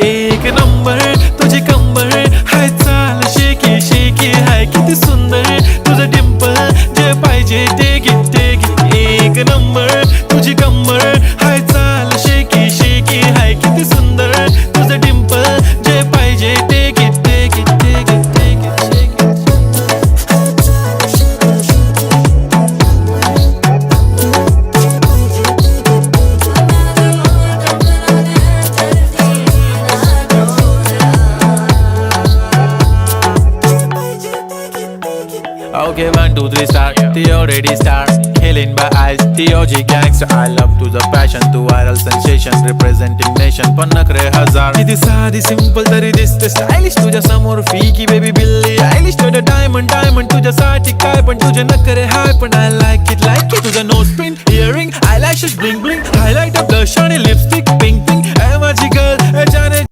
एक नंबर तुझी कंबर हाय चाल शेकी शेकी हाय किती सुंदर तुझं डिंपल जे पाहिजे ते घे एक नंबर तुझी कंबर हाय चाल शेकी शेकी हाय किती सुंदर तुझं डिंपल जे पाहिजे ते घे Okay, 1, 2, 3 star. The already star. Killing by eyes. The OG gangster. I love to the passion, to viral sensation, representing nation. पण नखरे हजार. किती साधी simple तरी दिसते stylish. तुझ्या समोर फीकी baby बिल्ली आयलिश. तुझं diamond तुझ्यासाठी काय पण तुझे नखरे हाय पण I like it. तुझं nose pin, earring, eyelashes bling bling, highlight of blush आणि lipstick pink. माझी girl जाने